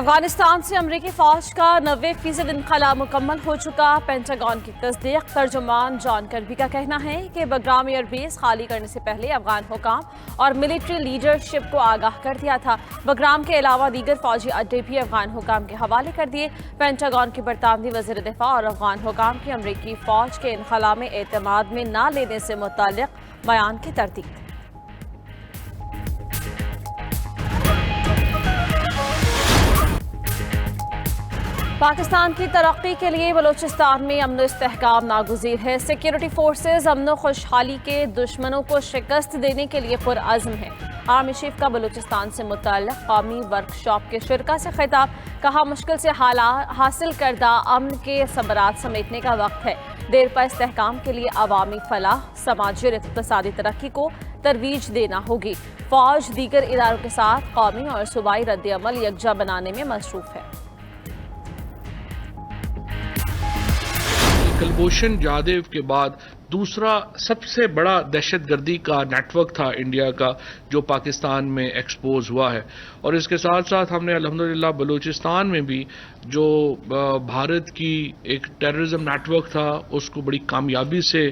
अफगानिस्तान से अमरीकी फौज का 90% इनखला मुकम्मल हो चुका। पेंटागन की तस्दीक। तर्जुमान जॉन कर्बी का कहना है कि बग्राम एयरबेस खाली करने से पहले अफगान हुकाम और मिलिट्री लीडरशिप को आगाह कर दिया था। बग्राम के अलावा दीगर फौजी अड्डे भी अफगान हुकाम के हवाले कर दिए। पेंटागन की बरतानवी वज़ीर दिफा और अफगान हुकाम की अमरीकी फौज के इनखला में एतमाद में न लेने से मुताल्लिक़ बयान की तरदीद। पाकिस्तान की तरक्की के लिए बलूचिस्तान में अमन इस्तेहकाम नागुज़ीर है। सिक्योरिटी फोर्सेज अमन खुशहाली के दुश्मनों को शिकस्त देने के लिए पुरअज़्म है। आर्मी चीफ का बलूचिस्तान से मुताल्लिक़ कौमी वर्कशॉप के शुरका से खिताब। कहा, मुश्किल से हासिल करदा अमन के सबरात समेटने का वक्त है। देर पर इस्तेहकाम के लिए अवामी फलाह, समाजी और इक़्तिसादी तरक्की को तरवीज देना होगी। फौज दीगर इदारों के साथ कौमी और सूबाई रद्द-ए-अमल यकजा बनाने में मसरूफ़ है। कुलभूषण जाधव के बाद दूसरा सबसे बड़ा दहशतगर्दी का नेटवर्क था इंडिया का, जो पाकिस्तान में एक्सपोज हुआ है। और इसके साथ साथ हमने अल्हम्दुलिल्लाह बलूचिस्तान में भी जो भारत की एक टेररिज्म नेटवर्क था उसको बड़ी कामयाबी से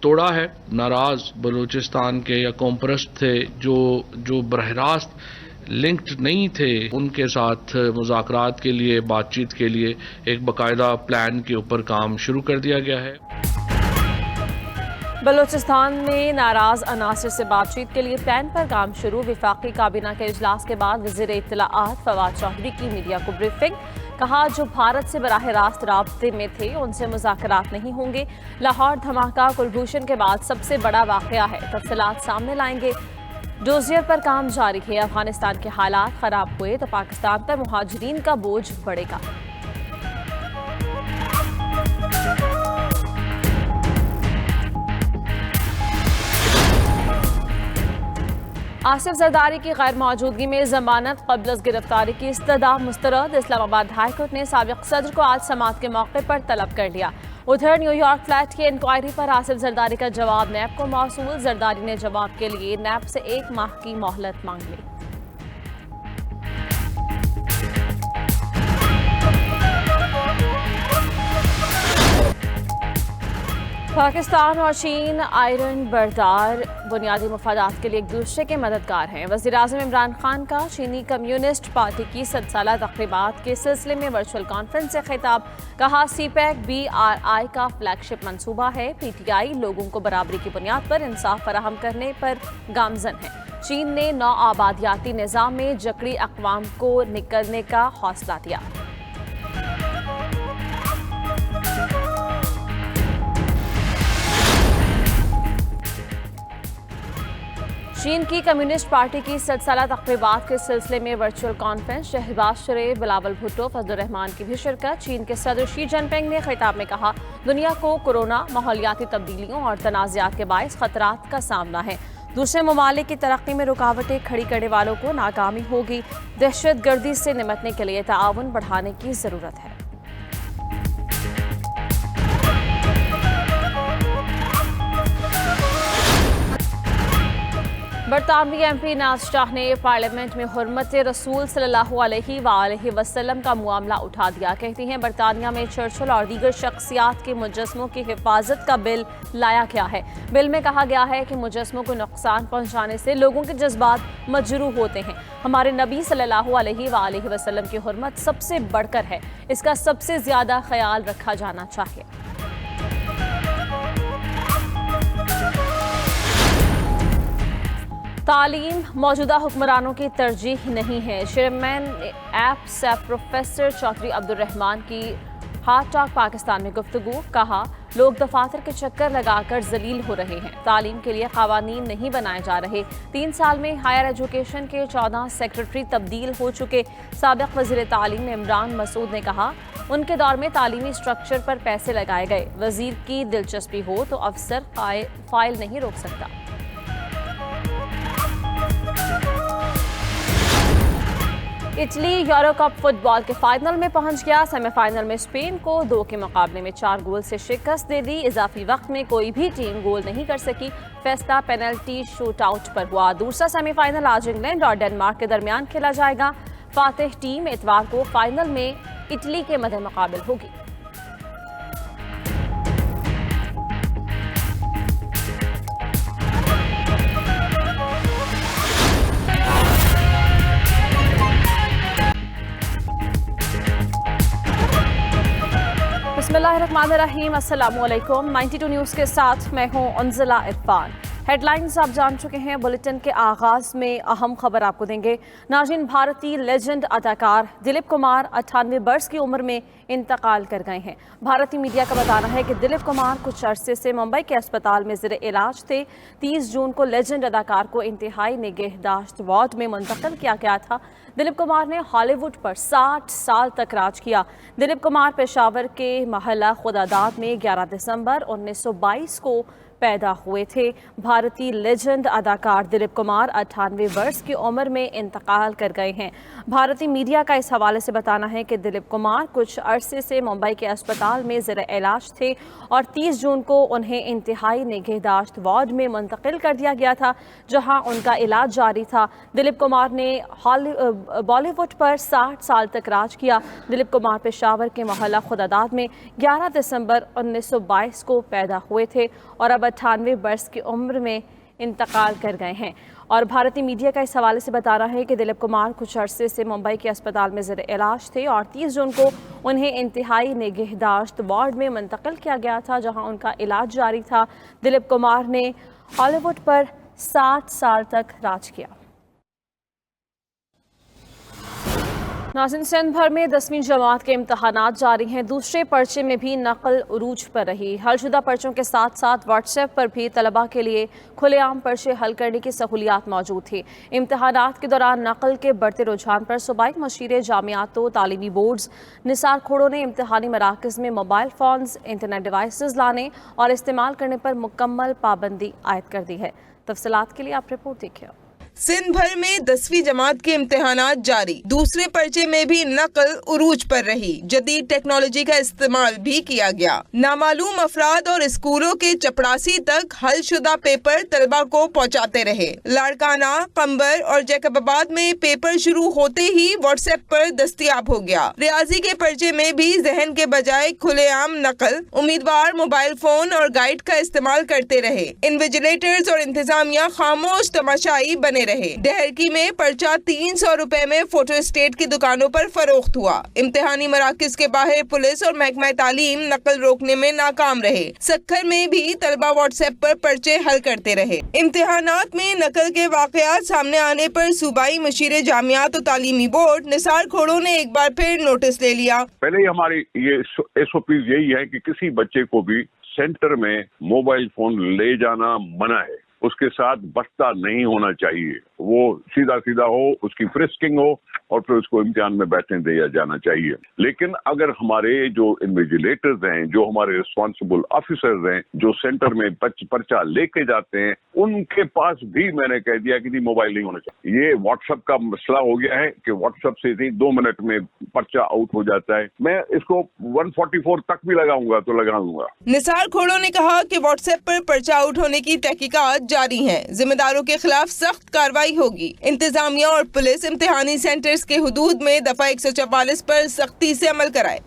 तोड़ा है। नाराज बलूचिस्तान के या कौमपरस्त थे जो बरह रास्त लिंक्ड नहीं थे, उनके साथ मुज़ाकरात के लिए, बातचीत के लिए एक बाकायदा प्लान के ऊपर काम शुरू कर दिया गया है। बलूचिस्तान में नाराज अनासर से बातचीत के लिए प्लान पर काम शुरू। विफाकी काबीना के इजलास के बाद वज़ीर इत्तलाआत फवाद चौधरी की मीडिया को ब्रीफिंग। कहा, जो भारत से बराह रास्त राब्ते में थे उनसे मुज़ाकरात नहीं होंगे। लाहौर धमाका कुलभूषण के बाद सबसे बड़ा वाक़या है, तफसीलात सामने लाएंगे। डोजियर पर काम जारी है। अफगानिस्तान के हालात खराब हुए तो पाकिस्तान पर मुहाजिरीन का बोझ बढ़ेगा। आसिफ जरदारी की गैर मौजूदगी में जमानत कब्ल गिरफ्तारी की इस्तदा मुस्तरद। इस्लामाबाद हाईकोर्ट ने साबिक सदर को आज समाअत के मौके पर तलब कर लिया। उधर न्यूयॉर्क फ्लैट की इंक्वायरी पर आसिफ जरदारी का जवाब नैब को मौसूल। जरदारी ने जवाब के लिए नैब से 1 माह की मोहलत मांग ली। पाकिस्तान और चीन आयरन बरदार बुनियादी मफादात के लिए एक दूसरे के मददगार हैं। वज़ीर-ए-आज़म इमरान खान का चीनी कम्युनिस्ट पार्टी की 100 साला तक़रीबात के सिलसिले में वर्चुअल कॉन्फ्रेंस से खिताब। कहा, CPEC BRI का फ्लैगशिप मंसूबा है। PTI लोगों को बराबरी की बुनियाद पर इंसाफ फराहम करने पर गामजन है। चीन ने नौ आबादियाती निज़ाम में जकड़ी अक़वाम को निकलने का हौसला दिया। चीन की कम्युनिस्ट पार्टी की 100 साला तक़रीबात के सिलसिले में वर्चुअल कॉन्फ्रेंस। शहबाज शरीफ, बिलावल भुट्टो, फजलुर रहमान की भी शिरकत। चीन के सदर शी जिनपिंग ने खिताब में कहा, दुनिया को कोरोना, माहौलियाती तब्दीलियों और तनाज़ात के बाइस खतरात का सामना है। दूसरे ममालिक की तरक्की में रुकावटें खड़ी करने वालों को नाकामी होगी। दहशत गर्दी से निपटने के लिए ताआवुन बढ़ाने की ज़रूरत है। बरतानवी MP नाज शाह ने पार्लियामेंट में हुर्मत रसूल सल्लल्लाहु अलैहि वसल्लम का मामला उठा दिया। कहती हैं, बरतानिया में चर्चिल और दीगर शख्सियात के मुजस्मों की हिफाजत का बिल लाया गया है। बिल में कहा गया है कि मुजस्मों को नुकसान पहुंचाने से लोगों के जज्बात मजरूह होते हैं। हमारे नबी सल्लल्लाहु अलैहि वसल्लम की हुर्मत सबसे बढ़कर है, इसका सबसे ज्यादा ख्याल रखा जाना चाहिए। तालीम मौजूदा हुक्मरानों की तरजीह नहीं है। चेयरमैन एप्स प्रोफेसर चौधरी अब्दुल रहमान की हाट टॉक पाकिस्तान में गुफ्तगू। कहा, लोग दफातर के चक्कर लगाकर जलील हो रहे हैं। तालीम के लिए कावानीन नहीं बनाए जा रहे। 3 साल में हायर एजुकेशन के 14 सेक्रेटरी तब्दील हो चुके। साबिक वज़ीर तालीम इमरान मसूद ने कहा, उनके दौर में तालीमी स्ट्रक्चर पर पैसे लगाए गए। वज़ीर की दिलचस्पी हो तो अफसर फाइल नहीं रोक सकता। इटली यूरो कप फुटबॉल के फाइनल में पहुंच गया। सेमीफाइनल में स्पेन को 2 के मुकाबले में 4 गोल से शिकस्त दे दी। इजाफी वक्त में कोई भी टीम गोल नहीं कर सकी। फैसला पेनल्टी शूट आउट पर हुआ। दूसरा सेमीफाइनल आज इंग्लैंड और डेनमार्क के दरमियान खेला जाएगा। فاتح ٹیم اتوار کو فائنل میں اٹلی کے مد مقابل ہوگی۔ بسم اللہ الرحمن الرحیم، السلام علیکم۔ 92 نیوز کے ساتھ میں ہوں انزلہ عرفان۔ ہیڈ لائنز آپ جان چکے ہیں، بلیٹن کے آغاز میں اہم خبر آپ کو دیں گے۔ ناظرین، بھارتی لیجنڈ اداکار دلیپ کمار 98 برس کی عمر میں انتقال کر گئے ہیں۔ بھارتی میڈیا کا بتانا ہے کہ دلیپ کمار کچھ عرصے سے ممبئی کے اسپتال میں زیر علاج تھے۔ 30 جون کو لیجنڈ اداکار کو انتہائی نگہداشت وارڈ میں منتقل کیا گیا تھا۔ دلیپ کمار نے ہالی ووڈ پر 60 سال تک راج کیا۔ دلیپ کمار پشاور کے محلہ خداداد میں 11 دسمبر 1922 کو پیدا ہوئے تھے۔ بھارتی لیجنڈ اداکار دلیپ کمار 98 برس کی عمر میں انتقال کر گئے ہیں۔ بھارتی میڈیا کا اس حوالے سے بتانا ہے کہ دلیپ کمار کچھ عرصے سے ممبئی کے اسپتال میں زیر علاج تھے اور 30 جون کو انہیں انتہائی نگہداشت وارڈ میں منتقل کر دیا گیا تھا، جہاں ان کا علاج جاری تھا۔ دلیپ کمار نے بالی ووڈ پر 60 سال تک راج کیا۔ دلیپ کمار پشاور کے محلہ خداداد میں 11 دسمبر 1922 کو پیدا ہوئے تھے اور اب 98 برس کی عمر میں انتقال کر گئے ہیں۔ اور بھارتی میڈیا کا اس حوالے سے بتانا ہے کہ دلیپ کمار کچھ عرصے سے ممبئی کے اسپتال میں زیر علاج تھے اور 30 جون کو انہیں انتہائی نگہداشت وارڈ میں منتقل کیا گیا تھا، جہاں ان کا علاج جاری تھا۔ دلیپ کمار نے ہالی ووڈ پر 60 سال تک راج کیا۔ ناظرین، سندھ بھر میں 10ویں جماعت کے امتحانات جاری ہیں۔ دوسرے پرچے میں بھی نقل عروج پر رہی۔ حل شدہ پرچوں کے ساتھ ساتھ واٹس ایپ پر بھی طلباء کے لیے کھلے عام پرچے حل کرنے کی سہولیات موجود تھی۔ امتحانات کے دوران نقل کے بڑھتے رجحان پر صوبائی مشیر جامعات و تعلیمی بورڈز نثار کھوڑوں نے امتحانی مراکز میں موبائل فونز، انٹرنیٹ ڈیوائسز لانے اور استعمال کرنے پر مکمل پابندی عائد کر دی ہے۔ تفصیلات کے لیے آپ رپورٹ دیکھیں۔ سندھ بھر میں 10ویں جماعت کے امتحانات جاری۔ دوسرے پرچے میں بھی نقل عروج پر رہی۔ جدید ٹیکنالوجی کا استعمال بھی کیا گیا۔ نامعلوم افراد اور اسکولوں کے چپڑاسی تک حل شدہ پیپر طلبہ کو پہنچاتے رہے۔ لاڑکانہ، قمبر اور جیکب آباد میں پیپر شروع ہوتے ہی واٹس ایپ پر دستیاب ہو گیا۔ ریاضی کے پرچے میں بھی ذہن کے بجائے کھلے عام نقل۔ امیدوار موبائل فون اور گائیڈ کا استعمال کرتے رہے۔ انویجیلیٹرز اور انتظامیہ خاموش تماشائی بنے رہے۔ ڈہرکی میں پرچہ 300 روپے میں فوٹو اسٹیٹ کی دکانوں پر فروخت ہوا۔ امتحانی مراکز کے باہر پولیس اور محکمہ تعلیم نقل روکنے میں ناکام رہے۔ سکھر میں بھی طلبہ واٹس ایپ پر پرچے حل کرتے رہے۔ امتحانات میں نقل کے واقعات سامنے آنے پر صوبائی مشیر جامعات و تعلیمی بورڈ نثار کھوڑوں نے ایک بار پھر نوٹس لے لیا۔ پہلے ہی ہماری یہ SOPs یہی ہے کہ کسی بچے کو بھی سینٹر میں موبائل فون لے جانا منع ہے۔ اس کے ساتھ بستہ نہیں ہونا چاہیے، وہ سیدھا سیدھا ہو، اس کی فرسکنگ ہو اور پھر اس کو امتحان میں بیٹھنے دیا جانا چاہیے۔ لیکن اگر ہمارے جو انویجیلیٹرز ہیں، جو ہمارے ریسپانسبل آفیسرز ہیں، جو سینٹر میں پرچہ لے کے جاتے ہیں، ان کے پاس بھی میں نے کہہ دیا کہ نہیں، موبائل نہیں ہونا چاہیے۔ یہ واٹس ایپ کا مسئلہ ہو گیا ہے کہ واٹس ایپ سے 2 منٹ میں پرچہ آؤٹ ہو جاتا ہے۔ میں اس کو 144 تک بھی لگاؤں گا تو لگا دوں گا۔ نثار کھوڑوں نے کہا کہ واٹس ایپ پر پرچہ آؤٹ ہونے کی تحقیقات جاری ہیں۔ ذمہ داروں کے خلاف سخت کارروائی ہوگی۔ انتظامیہ اور پولیس امتحانی سینٹرز کے حدود میں دفعہ 144 پر سختی سے عمل کرائے۔